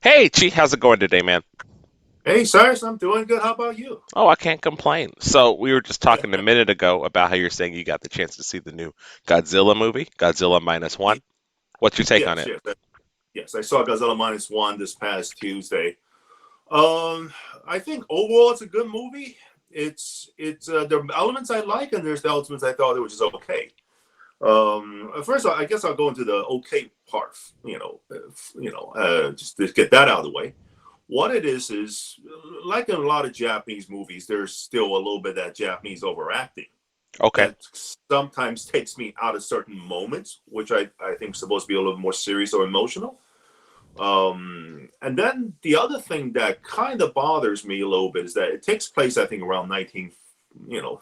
Hey, Chi, how's it going today, man? Hey, Cyrus, I'm doing good. How about you? Oh, I can't complain. So, we were just talking a minute ago about how you're saying you got the chance to see the new Godzilla movie, Godzilla Minus One. Ye- What's your take on Yes, it? yes, yes. I saw Godzilla Minus One this past Tuesday. Um, I think overall it's a good movie. It's there are elements I like, and there's the elements I thought it was just okay. First, I guess I'll go into the okay part. Just to get that out of the way. What it is like in a lot of Japanese movies, there's still a little bit of that Japanese overacting Okay. that sometimes takes me out of certain moments, which I think is supposed to be a little more serious or emotional. And then the other thing that kind of bothers me a little bit is that it takes place, I think, around 19,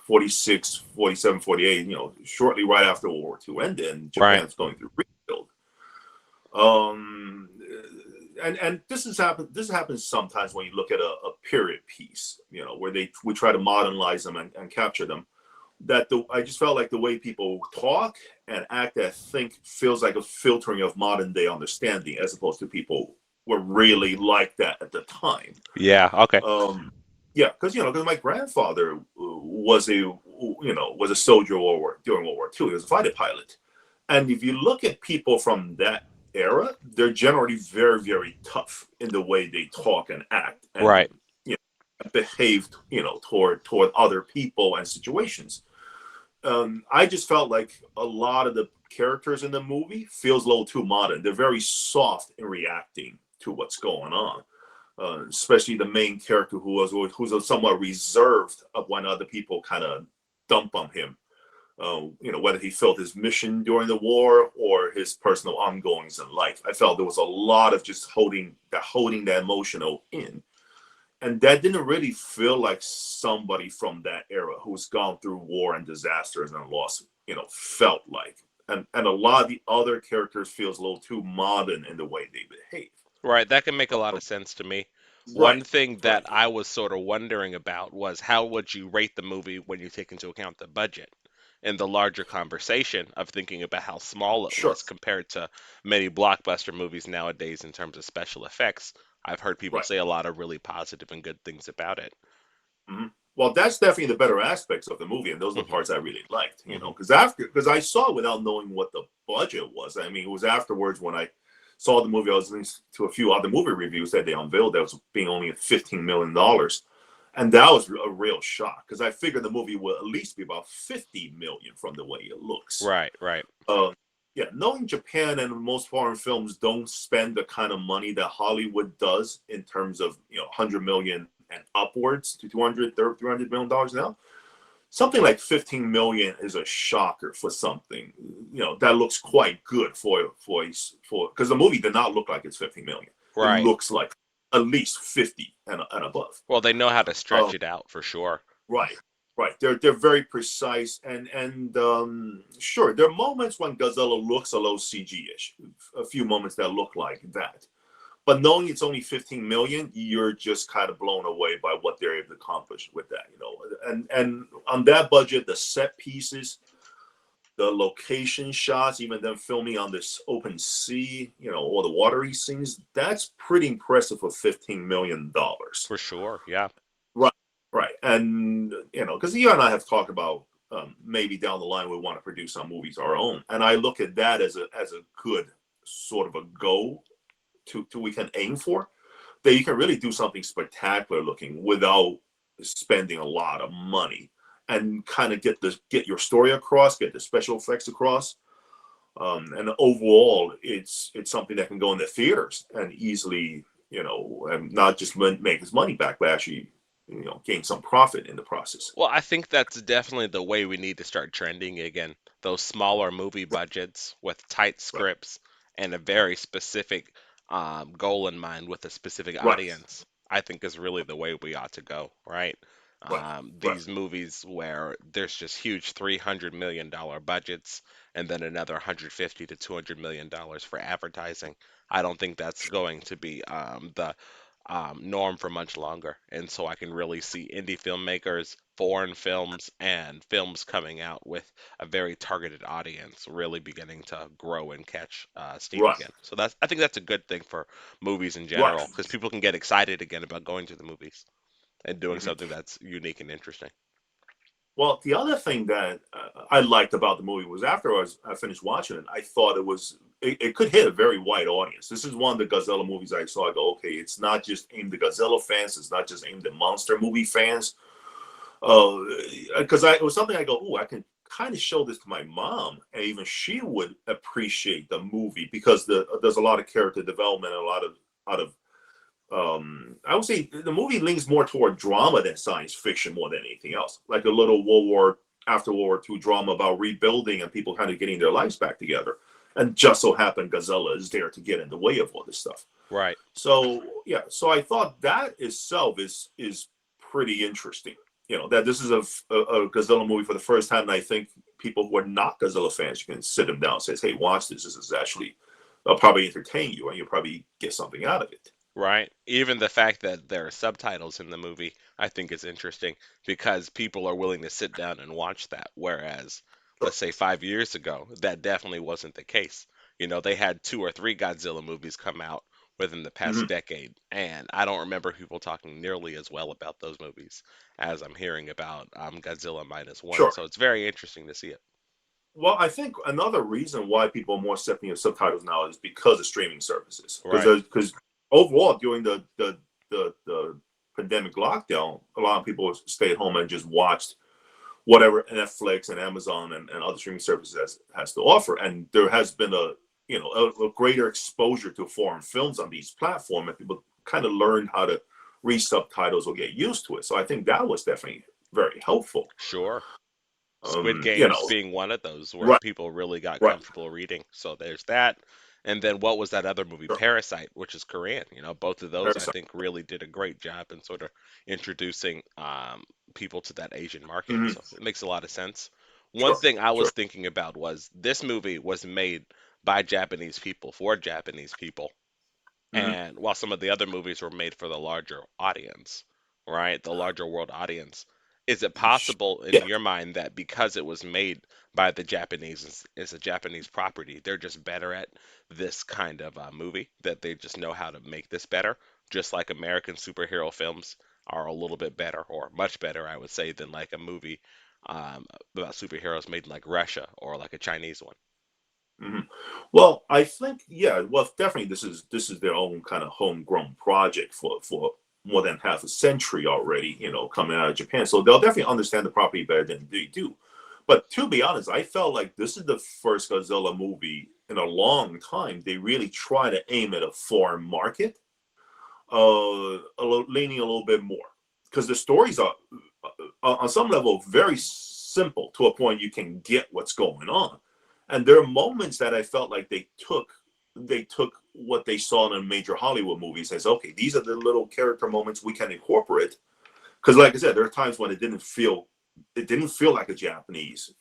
46, 47, 48, shortly right after World War II ended and Right. Japan's going through rebuild. Um, and this happens sometimes when you look at a period piece, where we try to modernize them and capture them that I just felt like the way people talk and act and think feels like a filtering of modern day understanding as opposed to people were really like that at the time. Yeah. Okay. Um, yeah, because my grandfather was a soldier during World War II. He was a fighter pilot, and if you look at people from that era, they're generally very very tough in the way they talk and act Right. and behave toward other people and situations. I just felt like a lot of the characters in the movie feels a little too modern. They're very soft in reacting to what's going on, especially the main character who's somewhat reserved of when other people kind of dump on him. Whether he felt his mission during the war or his personal ongoings in life. I felt there was a lot of just holding that emotional in, and that didn't really feel like somebody from that era who's gone through war and disasters and loss felt like. And a lot of the other characters feels a little too modern in the way they behave. Right. That can make a lot of sense to me. One Right, thing right. that I was sort of wondering about was how would you rate the movie when you take into account the budget and the larger conversation of thinking about how small it Sure. was compared to many blockbuster movies nowadays in terms of special effects. I've heard people Right. say a lot of really positive and good things about it. Hmm. Well, that's definitely the better aspects of the movie, and those are the Hmm. parts I really liked. Hmm. Because I saw it without knowing what the budget was. I mean, it was afterwards when I saw the movie. I was listening to a few other movie reviews that they unveiled that was being only $15 million. And that was a real shock because I figured the movie would at least be about 50 million from the way it looks. Right, right. Uh, yeah, knowing Japan and most foreign films don't spend the kind of money that Hollywood does in terms of 100 million and upwards to 200, $300 million now. Something like 15 million is a shocker for something that looks quite good for because the movie did not look like it's 15 million. It Right. looks like at least 50 and above. Well, they know how to stretch Um, it out for sure. Right, right. They're very precise and sure, there are moments when Godzilla looks a little CG-ish. A few moments that look like that. But knowing it's only 15 million, you're just kind of blown away by what they're able to accomplish with that. And on that budget, the set pieces, the location shots, even them filming on this open sea, or the watery scenes, that's pretty impressive for $15 million. For sure. Yeah. Right, right. And, because you and I have talked about maybe down the line we want to produce some movies our own. And I look at that as a good sort of a goal to we can aim for, that you can really do something spectacular looking without spending a lot of money and kind of get your story across, get the special effects across. And overall, it's something that can go in the theaters and easily, and not just make his money back, but actually, gain some profit in the process. Well, I think that's definitely the way we need to start trending again. Those smaller movie budgets with tight Right, scripts and a very specific goal in mind with a specific right, audience, I think is really the way we ought to go, right? right, right, These movies where there's just huge $300 million budgets and then another 150 to $200 million for advertising. I don't think that's going to be the norm for much longer. And so I can really see indie filmmakers foreign films and films coming out with a very targeted audience really beginning to grow and catch steam Right, again. So that's I think that's a good thing for movies in right. general because people can get excited again about going to the movies and doing Mhm. something that's unique and interesting. Well, the other thing that I liked about the movie was after I finished watching it, I thought it could hit a very wide audience. This is one of the Godzilla movies I saw. I go, okay, it's not just aimed at Godzilla fans. It's not just aimed at monster movie fans. Because it was something I go, oh, I can kind of show this to my mom, and even she would appreciate the movie because there's a lot of character development, and a lot of I would say the movie leans more toward drama than science fiction more than anything else. Like a little after World War II drama about rebuilding and people kind of getting their lives back together. And just so happened Godzilla is there to get in the way of all this stuff. Right. So yeah, so I thought that itself is pretty interesting. You know, that this is a Godzilla movie for the first time, and I think people who are not Godzilla fans, you can sit them down and say, hey, watch this. This is actually probably entertain you and you'll probably get something out of it. Right. Even the fact that there are subtitles in the movie, I think is interesting because people are willing to sit down and watch that. Whereas, Sure. let's say 5 years ago, that definitely wasn't the case. You know, they had two or three Godzilla movies come out within the past Mhm. decade, and I don't remember people talking nearly as well about those movies as I'm hearing about Godzilla Minus One. Sure. So it's very interesting to see it. Well, I think another reason why people are more accepting of subtitles now is because of streaming services. Right. Because overall, during the pandemic lockdown, a lot of people stayed at home and just watched whatever Netflix and Amazon and other streaming services has to offer. And there has been a greater exposure to foreign films on these platforms, and people kind of learned how to read subtitles or get used to it. So I think that was definitely very helpful. Sure. Squid You Games know, being one of those where right, people really got right, comfortable reading. So there's that. And then what was that other movie, sure. Parasite, which is Korean? You know, both of those I Parasite. think really did a great job in sort of introducing people to that Asian market. Mhm. So it makes a lot of sense. One Sure, thing I was sure. thinking about was this movie was made by Japanese people for Japanese people. Mhm. And while some of the other movies were made for the larger audience, right? The larger world audience, is it possible in Yeah. your mind that because it was made by the Japanese, is a Japanese property, they're just better at this kind of movie, that they just know how to make this better, just like American superhero films are a little bit better, or much better, I would say, than like a movie about superheroes made in like Russia or like a Chinese one. Mhm. Well, I think yeah. Well, definitely this is their own kind of homegrown project for more than half a century already. You know, coming out of Japan, so they'll definitely understand the property better than they do. But to be honest, I felt like this is the first Godzilla movie in a long time they really try to aim at a foreign market, leaning a little bit more because the stories are on some level very simple to a point you can get what's going on, and there are moments that I felt like they took what they saw in major Hollywood movies as okay, these are the little character moments we can incorporate because like I said, there are times when it didn't feel like a Japanese,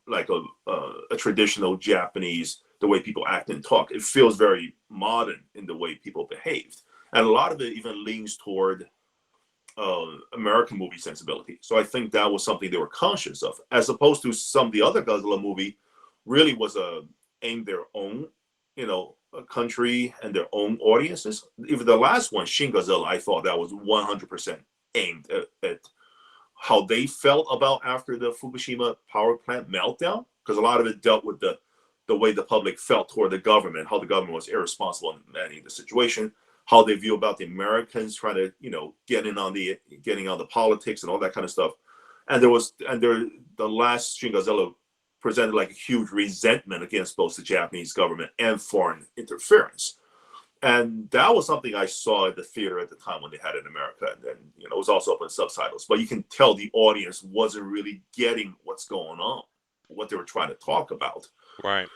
like a traditional Japanese, the way people act and talk. It feels very modern in the way people behaved, and a lot of it even leans toward American movie sensibility. So I think that was something they were conscious of, as opposed to some of the other Godzilla movie really was aimed their own, country and their own audiences. Even the last one, Shin Godzilla, I thought that was 100% aimed at how they felt about after the Fukushima power plant meltdown, because a lot of it dealt with the way the public felt toward the government, how the government was irresponsible in managing the situation, how they view about the Americans trying to, getting on the politics and all that kind of stuff. The last Shin Godzilla presented like a huge resentment against both the Japanese government and foreign interference. And that was something I saw at the theater at the time when they had it in America. And then, it was also up in subtitles. But you can tell the audience wasn't really getting what's going on, what they were trying to talk about. Right.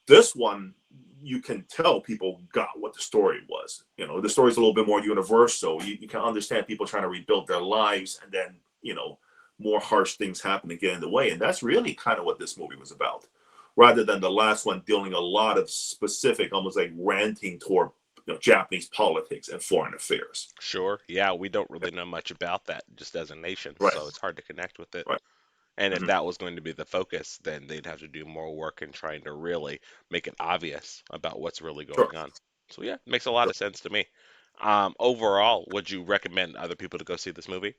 This one, you can tell people got what the story was. The story's a little bit more universal. You can understand people trying to rebuild their lives, and then, more harsh things happen to get in the way. And that's really kind of what this movie was about, rather than the last one dealing a lot of specific, almost like ranting toward Japanese politics and foreign affairs. Sure. Yeah, we don't really know much about that just as a nation, Right, so it's hard to connect with it. right. And if Hmm. that was going to be the focus, then they'd have to do more work in trying to really make it obvious about what's really Sure, going on. So yeah, it makes a lot sure. of sense to me. Overall, would you recommend other people to go see this movie?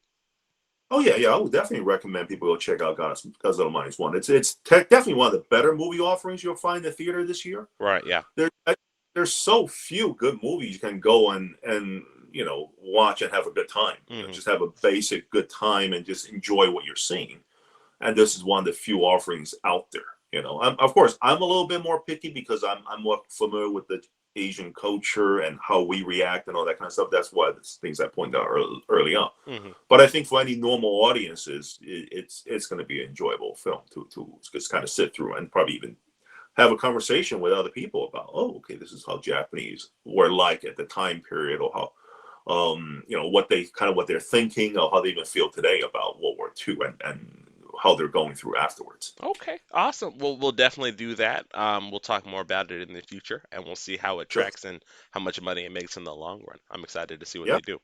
Oh yeah, yeah. I would definitely recommend people go check out Godzilla Minus One. It's definitely one of the better movie offerings you'll find in the theater this year. Right, yeah. There, there's so few good movies you can go and watch and have a good time. Hmm. Just have a basic good time and just enjoy what you're seeing. And this is one of the few offerings out there. Of course, I'm a little bit more picky because I'm more familiar with the Asian culture and how we react and all that kind of stuff. That's why the things I pointed out early on. Hmm. But I think for any normal audiences, it's going to be an enjoyable film to just kind of sit through and probably even have a conversation with other people about, oh, okay, this is how Japanese were like at the time period, or how what they're thinking, or how they even feel today about World War II, and how they're going through afterwards. Okay, awesome. Well, we'll definitely do that. We'll talk more about it in the future, and we'll see how it Sure. tracks and how much money it makes in the long run. I'm excited to see what Yeah. they do.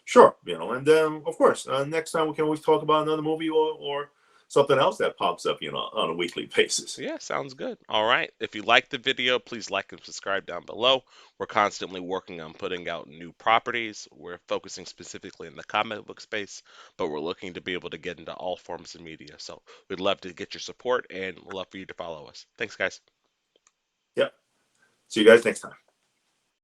Sure. And then of course, next time we can always talk about another movie, or something else that pops up, on a weekly basis. Yeah, sounds good. All right. If you liked the video, please like and subscribe down below. We're constantly working on putting out new properties. We're focusing specifically in the comic book space, but we're looking to be able to get into all forms of media. So we'd love to get your support and we'd love for you to follow us. Thanks, guys. Yeah. See you guys next time.